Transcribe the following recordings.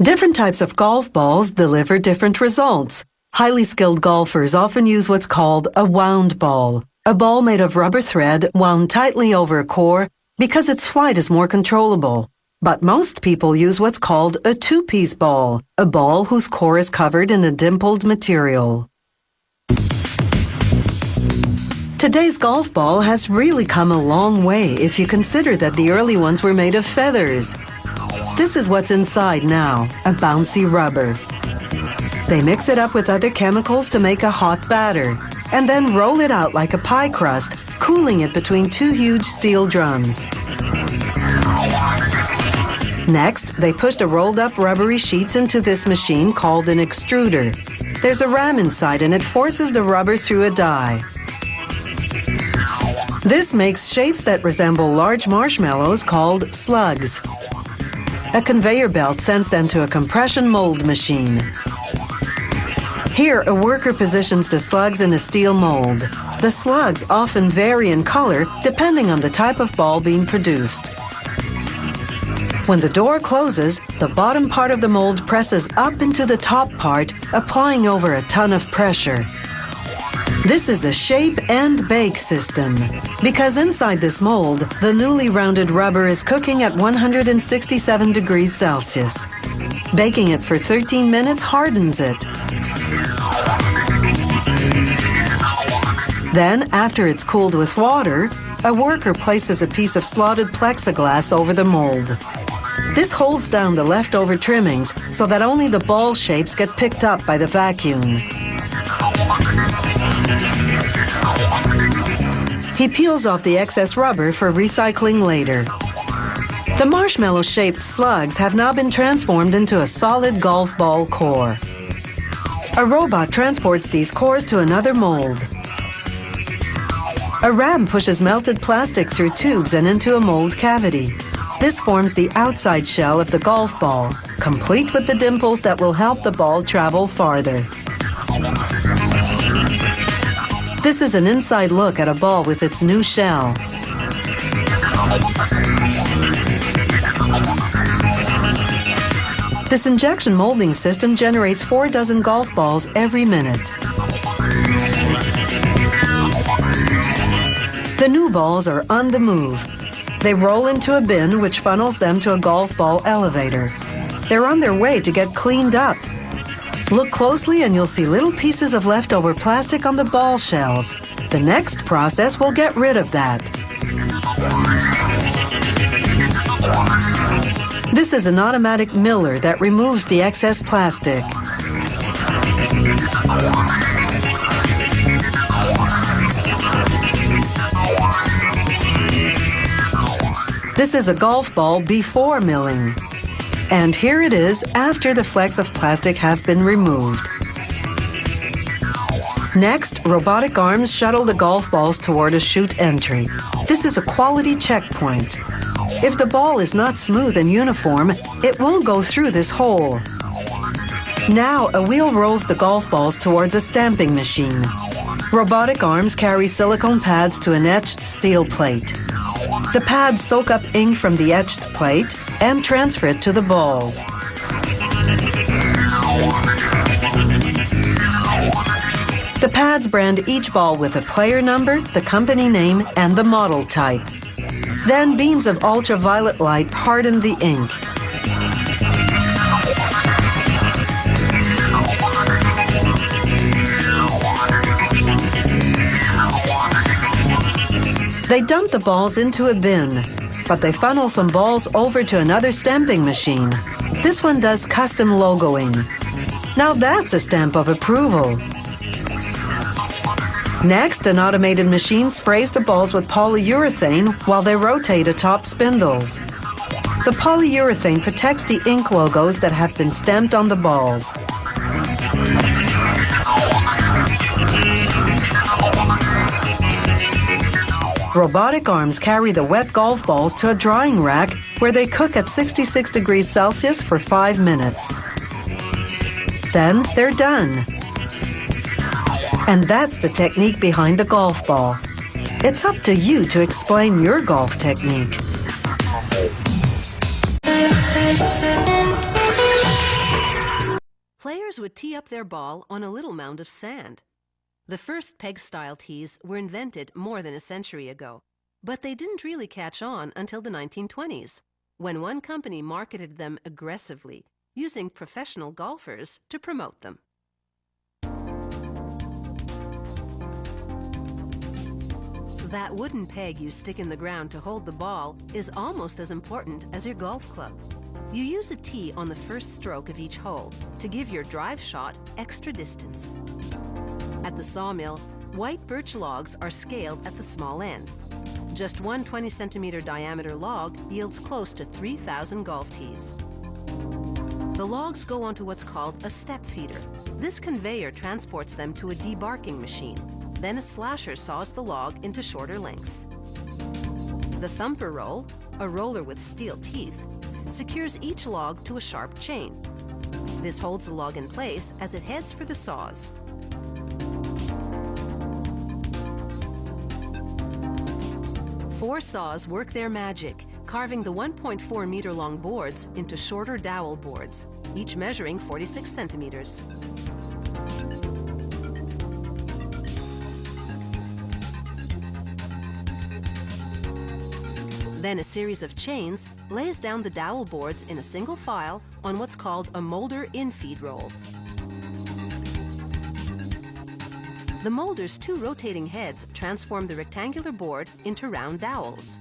Different types of golf balls deliver different results. Highly skilled golfers often use what's called a wound ball, a ball made of rubber thread wound tightly over a core because its flight is more controllable. But most people use what's called a two-piece ball, a ball whose core is covered in a dimpled material. Today's golf ball has really come a long way if you consider that the early ones were made of feathers. This is what's inside now, a bouncy rubber. They mix it up with other chemicals to make a hot batter, and then roll it out like a pie crust, cooling it between two huge steel drums. Next, they push the rolled-up rubbery sheets into this machine called an extruder. There's a ram inside and it forces the rubber through a die. This makes shapes that resemble large marshmallows called slugs. A conveyor belt sends them to a compression mold machine. Here, a worker positions the slugs in a steel mold. The slugs often vary in color depending on the type of ball being produced. When the door closes, the bottom part of the mold presses up into the top part, applying over a ton of pressure. This is a shape and bake system, because inside this mold, the newly rounded rubber is cooking at 167 degrees Celsius. Baking it for 13 minutes hardens it. Then, after it's cooled with water, a worker places a piece of slotted plexiglass over the mold. This holds down the leftover trimmings so that only the ball shapes get picked up by the vacuum. He peels off the excess rubber for recycling later. The marshmallow-shaped slugs have now been transformed into a solid golf ball core. A robot transports these cores to another mold. A ram pushes melted plastic through tubes and into a mold cavity. This forms the outside shell of the golf ball, complete with the dimples that will help the ball travel farther. This is an inside look at a ball with its new shell. This injection molding system generates 4 dozen golf balls every minute. The new balls are on the move. They roll into a bin which funnels them to a golf ball elevator. They're on their way to get cleaned up. Look closely and you'll see little pieces of leftover plastic on the ball shells. The next process will get rid of that. This is an automatic miller that removes the excess plastic. This is a golf ball before milling. And here it is after the flecks of plastic have been removed. Next, robotic arms shuttle the golf balls toward a chute entry. This is a quality checkpoint. If the ball is not smooth and uniform, it won't go through this hole. Now, a wheel rolls the golf balls towards a stamping machine. Robotic arms carry silicone pads to an etched steel plate. The pads soak up ink from the etched plate and transfer it to the balls. The pads brand each ball with a player number, the company name, and the model type. Then beams of ultraviolet light harden the ink. They dump the balls into a bin, but they funnel some balls over to another stamping machine. This one does custom logoing. Now that's a stamp of approval. Next, an automated machine sprays the balls with polyurethane while they rotate atop spindles. The polyurethane protects the ink logos that have been stamped on the balls. Robotic arms carry the wet golf balls to a drying rack where they cook at 66 degrees Celsius for 5 minutes. Then they're done. And that's the technique behind the golf ball. It's up to you to explain your golf technique. Players would tee up their ball on a little mound of sand. The first peg-style tees were invented more than a century ago, but they didn't really catch on until the 1920s, when one company marketed them aggressively, using professional golfers to promote them. That wooden peg you stick in the ground to hold the ball is almost as important as your golf club. You use a tee on the first stroke of each hole to give your drive shot extra distance. At the sawmill, white birch logs are scaled at the small end. Just one 20-centimeter diameter log yields close to 3,000 golf tees. The logs go onto what's called a step feeder. This conveyor transports them to a debarking machine. Then a slasher saws the log into shorter lengths. The thumper roll, a roller with steel teeth, secures each log to a sharp chain. This holds the log in place as it heads for the saws. Four saws work their magic, carving the 1.4-meter-long boards into shorter dowel boards, each measuring 46 centimeters. Then a series of chains lays down the dowel boards in a single file on what's called a molder infeed roll. The molder's two rotating heads transform the rectangular board into round dowels.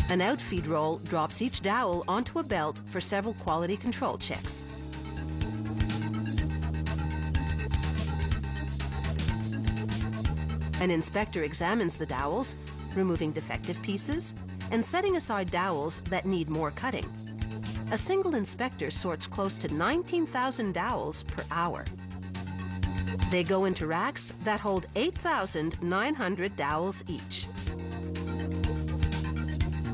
An outfeed roll drops each dowel onto a belt for several quality control checks. An inspector examines the dowels, removing defective pieces and setting aside dowels that need more cutting. A single inspector sorts close to 19,000 dowels per hour. They go into racks that hold 8,900 dowels each.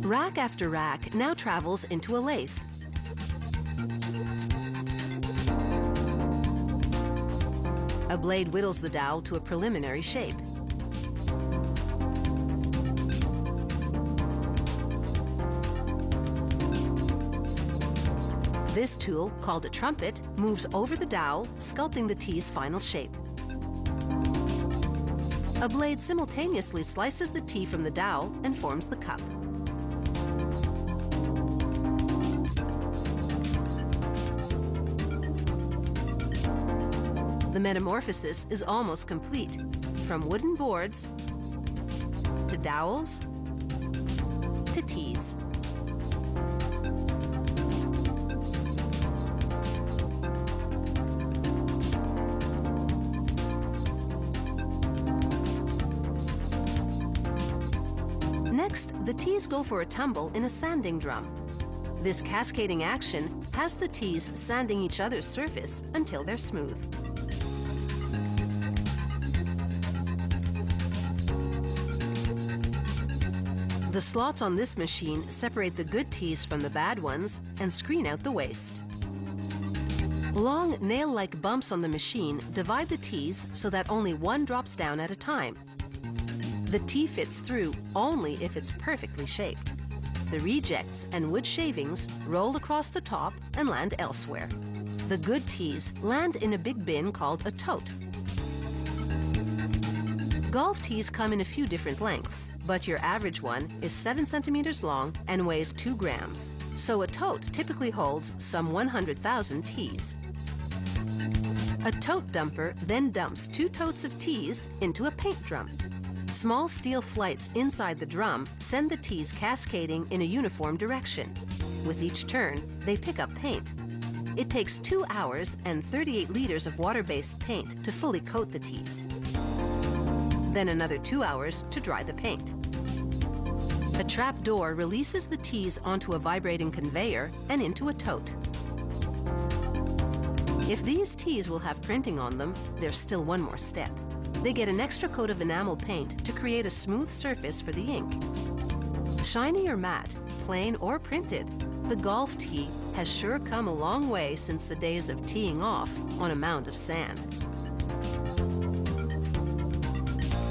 Rack after rack now travels into a lathe. A blade whittles the dowel to a preliminary shape. This tool, called a trumpet, moves over the dowel, sculpting the tee's final shape. A blade simultaneously slices the tee from the dowel and forms the cup. The metamorphosis is almost complete, from wooden boards to dowels to tees. Next, the tees go for a tumble in a sanding drum. This cascading action has the tees sanding each other's surface until they're smooth. The slots on this machine separate the good tees from the bad ones and screen out the waste. Long, nail-like bumps on the machine divide the tees so that only one drops down at a time. The tee fits through only if it's perfectly shaped. The rejects and wood shavings roll across the top and land elsewhere. The good tees land in a big bin called a tote. Golf tees come in a few different lengths, but your average one is 7 centimeters long and weighs 2 grams. So a tote typically holds some 100,000 tees. A tote dumper then dumps 2 totes of tees into a paint drum. Small steel flights inside the drum send the tees cascading in a uniform direction. With each turn, they pick up paint. It takes 2 hours and 38 liters of water-based paint to fully coat the tees. Then another 2 hours to dry the paint. A trap door releases the tees onto a vibrating conveyor and into a tote. If these tees will have printing on them, there's still one more step. They get an extra coat of enamel paint to create a smooth surface for the ink. Shiny or matte, plain or printed, the golf tee has sure come a long way since the days of teeing off on a mound of sand.